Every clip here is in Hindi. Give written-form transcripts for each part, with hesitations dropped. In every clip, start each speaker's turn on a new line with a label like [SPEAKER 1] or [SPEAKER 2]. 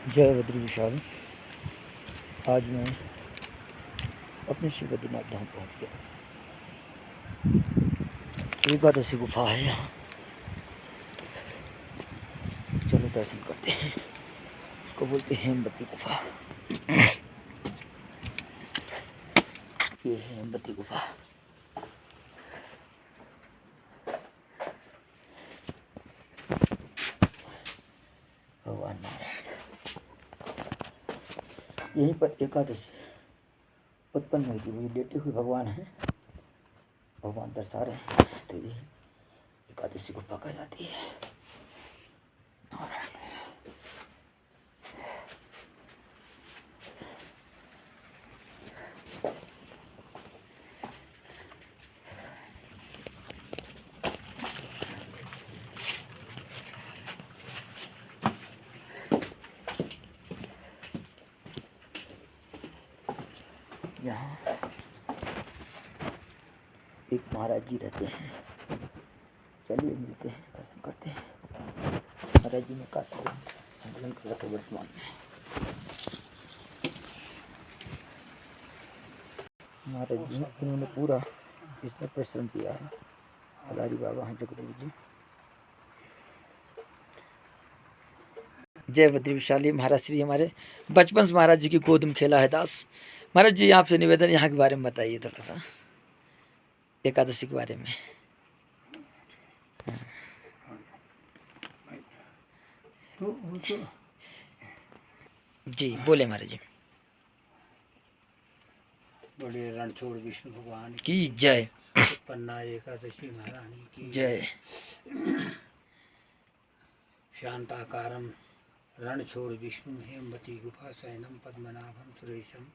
[SPEAKER 1] जय बद्री विशाल। आज मैं अपने श्री बद्रीनाथ धाम पहुँच गया। एकादशी गुफा है यहाँ, चलो दर्शन करते हैं। उसको बोलते हैं हेमवती गुफा। ये है हेमवती गुफा। भगवान नारायण यहीं पर एकादशी उत्पन्न हुई थी। वही लेटे हुए भगवान हैं, भगवान दर्शा रहे हैं। तो ये एकादशी गुफा कहलाती है। नारायण यहाँ एक महाराज जी रहते हैं। चलिए मिलते हैं, दर्शन करते हैं। महाराज जी ने काफी संकलन कर रखे वर्तमान में। महाराज जी इन्होंने पूरा इसमें परिश्रम किया है। हजारी बाबा हैं जगदीश जी। जय बद्री विशाली। महाराज श्री हमारे बचपन से महाराज जी की गोद में खेला है दास। महाराज जी आपसे निवेदन यहाँ के बारे में बताइए थोड़ा सा, एकादशी के बारे में। जी बोले महाराज जी।
[SPEAKER 2] बड़े रणछोड़ विष्णु भगवान
[SPEAKER 1] की जय।
[SPEAKER 2] पन्ना एकादशी महारानी की
[SPEAKER 1] जय।
[SPEAKER 2] शांताकारम रणछोड़ विष्णु हेमवती गुफा शयनम पद्मनाभम सुरेशम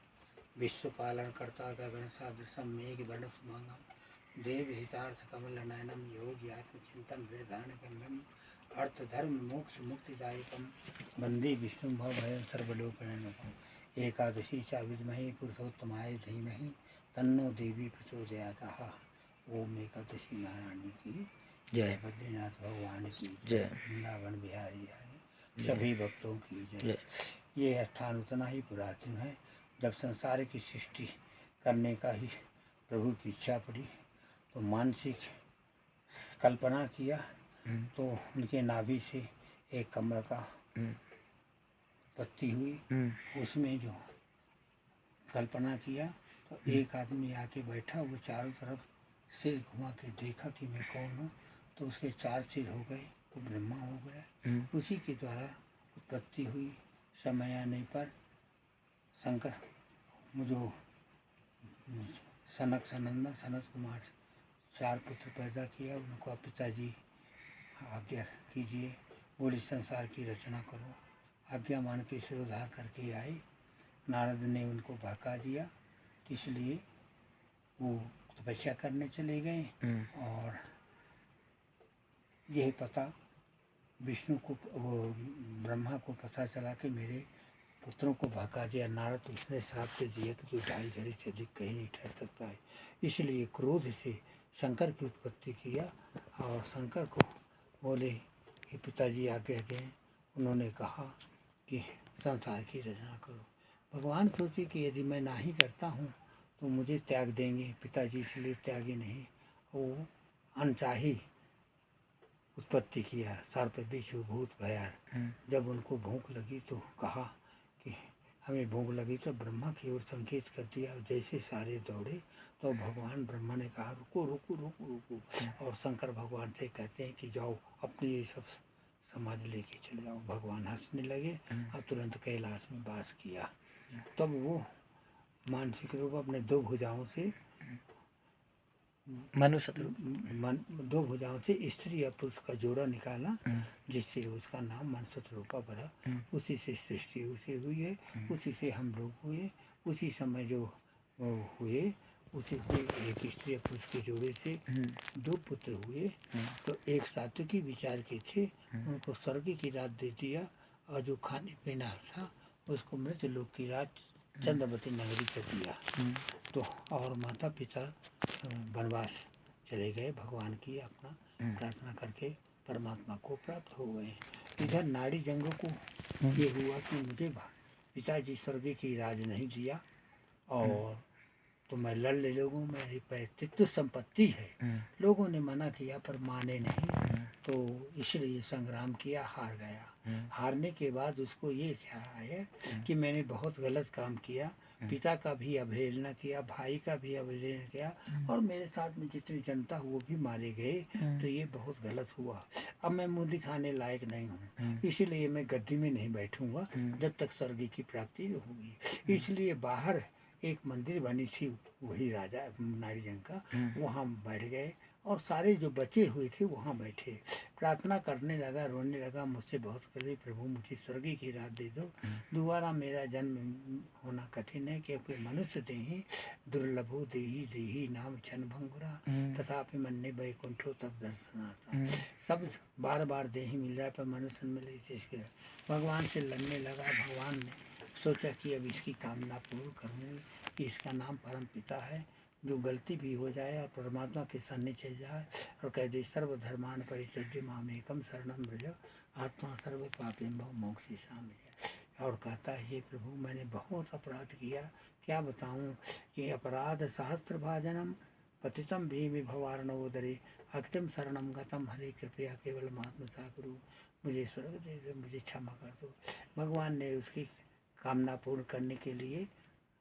[SPEAKER 2] विश्वपालन कर्ता गगन सादृशम मेघ वर्ण सुमांगम देव हितार्थ कमल नयनम योग आत्मचिंतन विधान गम्यम अर्थ धर्म मोक्ष मुक्तिदायकम वंदे विष्णु भय सर्वलोकनयनकम एकादशी च विद्महे पुरुषोत्तमाय धीमहि तन्नो देवी प्रचोदयातः। ओम एकादशी महारानी की
[SPEAKER 1] जय।
[SPEAKER 2] बद्रीनाथ भगवान की
[SPEAKER 1] जय।
[SPEAKER 2] वृंदावन बिहारी आए सभी भक्तों की जय। ये स्थान उतना ही पुरातन है। जब संसार की सृष्टि करने का ही प्रभु की इच्छा पड़ी तो मानसिक कल्पना किया तो उनके नाभि से एक कमल का उत्पत्ति हुई। उसमें जो कल्पना किया तो एक आदमी आके बैठा, वो चारों तरफ सिर घुमा के देखा कि मैं कौन हूँ, तो उसके चार सिर हो गए, वो ब्रह्मा हो गया। उसी के द्वारा उत्पत्ति हुई। समय आने पर शंकर जो सनक सनंदन सनत कुमार चार पुत्र पैदा किया, उनको पिताजी आज्ञा कीजिए, बोले संसार की रचना करो। आज्ञा मान के सिरोधार करके आए। नारद ने उनको भगा दिया, इसलिए वो तपस्या करने चले गए। और यह पता विष्णु को, वो ब्रह्मा को पता चला कि मेरे पुत्रों को भगा दिया। नारद उसने श्राप दे दिया कि तू 2.5 घड़ी से अधिक कहीं नहीं ठहर सकता है। इसलिए क्रोध से शंकर की उत्पत्ति किया और शंकर को बोले कि पिताजी आगे गए। उन्होंने कहा कि संसार की रचना करो। भगवान सोचे कि यदि मैं ना ही करता हूँ तो मुझे त्याग देंगे पिताजी, इसलिए त्यागी नहीं। वो अनचाही उत्पत्ति किया। सर्प बिच्छू भूत भयार। जब उनको भूख लगी तो कहा कि हमें भूख लगी, तो ब्रह्मा की ओर संकेत कर दिया। जैसे सारे दौड़े तो भगवान ब्रह्मा ने कहा रुको रुको रुको रुको, और शंकर भगवान से कहते हैं कि जाओ अपनी ये सब समाज लेके चले जाओ। भगवान हंसने लगे और तुरंत कैलाश में वास किया। तब वो मानसिक रूप अपने दो भुजाओं से
[SPEAKER 1] मनुष्य
[SPEAKER 2] दो भुजाओं से स्त्री या पुरुष का जोड़ा निकाला, जिससे उसका नाम मनसत रूपा पड़ा। उसी से सृष्टि उसे हुई है, उसी से हम लोग हुए। उसी समय जो हुए उसी से एक स्त्री या पुरुष के जोड़े से 2 पुत्र हुए। तो एक सात्विकी विचार के थे, उनको स्वर्ग की रात दे दिया, और जो खाने पीना था उसको मृत्यु लोक की रात चंद्रवती नगरी कर दिया। तो और माता पिता वनवास चले गए, भगवान की अपना प्रार्थना करके परमात्मा को प्राप्त हो गए। इधर नाड़ी जंगों को ये हुआ कि मुझे पिताजी स्वर्ग की राज नहीं दिया, और तो मैं लड़ ले लोगों, मेरी पैतृत्व संपत्ति है। लोगों ने मना किया पर माने नहीं, तो इसलिए संग्राम किया, हार गया। हारने के बाद उसको ये ख्याल आया कि मैंने बहुत गलत काम किया, पिता का भी अवहेलना किया, भाई का भी अवहेलना किया, और मेरे साथ में जितनी जनता वो भी मारे गए, तो ये बहुत गलत हुआ। अब मैं मुंह दिखाने लायक नहीं हूँ, इसीलिए मैं गद्दी में नहीं बैठूंगा जब तक स्वर्ग की प्राप्ति होगी। इसलिए बाहर एक मंदिर बनी थी, वही राजा नारीजंग का, वहाँ बैठ गए, और सारे जो बचे हुए थे वहाँ बैठे, प्रार्थना करने लगा, रोने लगा, मुझसे बहुत करीब, प्रभु मुझे स्वर्ग की रात दे दो, दोबारा मेरा जन्म होना कठिन है, क्योंकि मनुष्य देहि दुर्लभो देहि देहि नाम क्षण भंगुरा, तथापि मन्ने वैकुंठो तब दर्शनाता। सब बार बार देहि मिल जाए पर मनुष्य मिले, भगवान से लड़ने लगा। भगवान ने सोचा कि अब इसकी कामना पूर्ण करूँगी कि इसका नाम परम पिता है, जो गलती भी हो जाए और परमात्मा के सामने चल जाए और कह दे सर्वधर्मान परित्यज्य मामेकम शरणम व्रज आत्मा सर्व पापेभ्यो मोक्षयिष्यामि। और कहता है, हे प्रभु मैंने बहुत अपराध किया, क्या बताऊँ कि अपराध सहस्त्र भाजनम पतितम भीमि भवार्णवोदरे अकृतिम शरणम गतम हरे कृपया केवल महात्मा साकुरु, मुझे स्वर्ग दे दो, मुझे क्षमा कर दो। भगवान ने उसकी कामना पूर्ण करने के लिए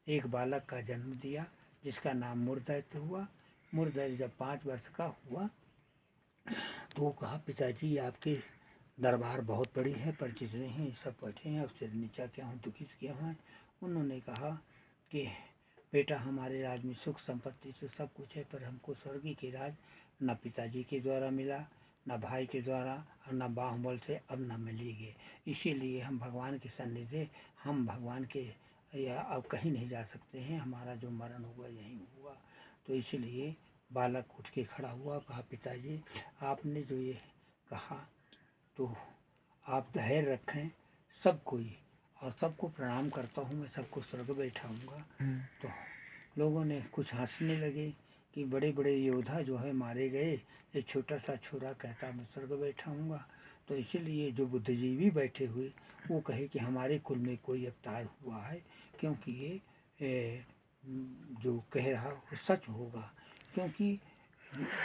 [SPEAKER 2] एक बालक का जन्म दिया, जिसका नाम मूर्धैत्य हुआ। मूर्धैत्य जब 5 वर्ष का हुआ तो वो कहा, पिताजी आपके दरबार बहुत बड़ी है, पर जितने हैं सब बैठे हैं, अब सिर नीचा क्या हूँ, दुखित किया हुआ है। उन्होंने कहा कि बेटा हमारे राज में सुख संपत्ति तो सब कुछ है, पर हमको स्वर्ग की राज न पिताजी के द्वारा मिला, न भाई के द्वारा, और न बाहुबल से अब न मिलेगी। इसीलिए हम भगवान के सन्निधि, हम भगवान के या अब कहीं नहीं जा सकते हैं, हमारा जो मरण हुआ यहीं हुआ। तो इसलिए बालक उठ के खड़ा हुआ, कहा पिताजी आपने जो ये कहा तो आप धैर्य रखें, सब कोई, और सबको प्रणाम करता हूँ, मैं सबको स्वर्ग बैठाऊँगा। तो लोगों ने कुछ हंसने लगे कि बड़े बड़े योद्धा जो है मारे गए, ये छोटा सा छोरा कहता मैं स्वर्ग बैठाऊँगा। तो इसीलिए जो बुद्धिजीवी बैठे हुए वो कहे कि हमारे कुल में कोई अवतार हुआ है, क्योंकि ये जो कह रहा वो सच होगा, क्योंकि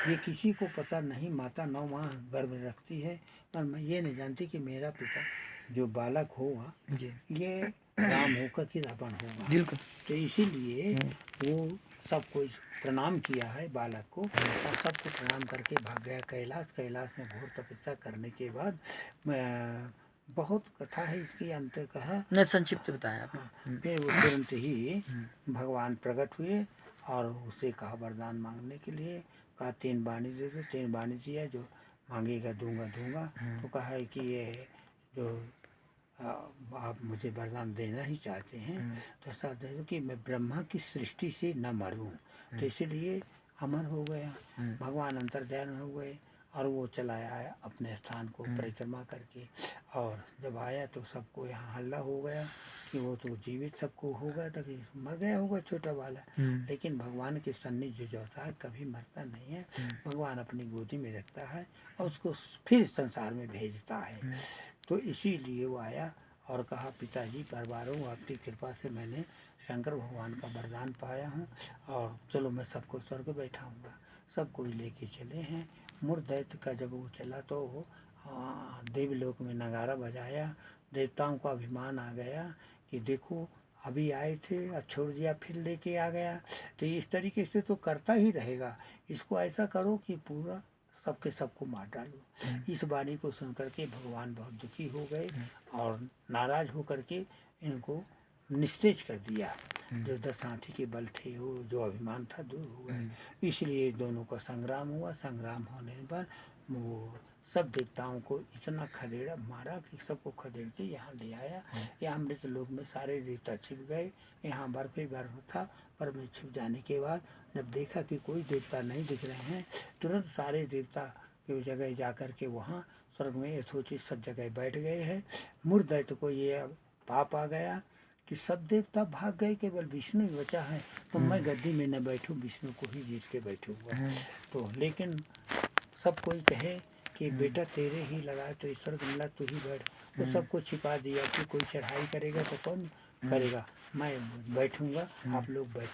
[SPEAKER 2] ये किसी को पता नहीं, माता 9 माह गर्भ रखती है, पर मैं ये नहीं जानती कि मेरा पिता जो बालक होगा ये राम होगा कि रावण होगा।
[SPEAKER 1] बिल्कुल।
[SPEAKER 2] तो इसीलिए वो सबको प्रणाम किया है बालक को, और सबको प्रणाम करके भाग गया कैलाश। कैलाश में घोर तपस्या करने के बाद बहुत कथा है इसकी, अंत कहा
[SPEAKER 1] नहीं, संक्षिप्त बताया आप।
[SPEAKER 2] फिर वो तुरंत ही भगवान प्रकट हुए और उसे कहा वरदान मांगने के लिए, कहा 3 वाणी दे दो। 3 वाणी दिया, जो मांगेगा दूंगा दूंगा। तो कहा है कि ये जो आप मुझे वरदान देना ही चाहते हैं तो ऐसा दे दो कि मैं ब्रह्मा की सृष्टि से न मरूं। तो इसीलिए अमर हो गया, भगवान अंतर्ध्यान हो गए, और वो चला आया अपने स्थान को परिक्रमा करके। और जब आया तो सबको यहाँ हल्ला हो गया कि वो तो जीवित सबको हो गया था कि मर गया होगा छोटा वाला, लेकिन भगवान के सानिध्य जो होता है कभी मरता नहीं है। भगवान अपनी गोदी में रखता है और उसको फिर संसार में भेजता है। तो इसीलिए वो आया और कहा पिताजी परवारों, आपकी कृपा से मैंने शंकर भगवान का वरदान पाया हूँ, और चलो मैं सबको स्वर्ग बैठाऊँगा। सब कोई लेके चले हैं। मूर्धैत्य का जब वो चला तो देवलोक में नगारा बजाया, देवताओं का अभिमान आ गया कि देखो अभी आए थे और छोड़ दिया, फिर लेके आ गया। तो इस तरीके से तो करता ही रहेगा, इसको ऐसा करो कि पूरा सबके सबको मार डालो। इस वाणी को सुनकर के भगवान बहुत दुखी हो गए और नाराज होकर के इनको निस्तेज कर दिया। जो 10 हाथी के बल थे वो जो अभिमान था दूर हो गए। इसलिए दोनों का संग्राम हुआ। संग्राम होने पर वो सब देवताओं को इतना खदेड़ा मारा कि सबको खदेड़ के यहाँ ले आया। यहाँ अमृत लोक में सारे देवता छिप गए। यहाँ बर्फ ही बर्फ था, पर में छिप जाने के बाद जब देखा कि कोई देवता नहीं दिख रहे हैं, तुरंत सारे देवता की जगह जा कर के वहाँ स्वर्ग में यथोचित सब जगह बैठ गए हैं। मूर्धैत्य को ये पाप आ गया कि सब देवता भाग गए, केवल विष्णु ही बचा है, तो मैं गद्दी में न बैठूं, विष्णु को ही जीत के बैठूंगा। तो लेकिन सब कोई कहे कि कि बेटा तेरे ही लगा तो ईश्वर को मिला, तू ही बैठ। तो सबको छिपा दिया कि कोई चढ़ाई करेगा तो कौन करेगा, मैं बैठूंगा, आप लोग बैठ।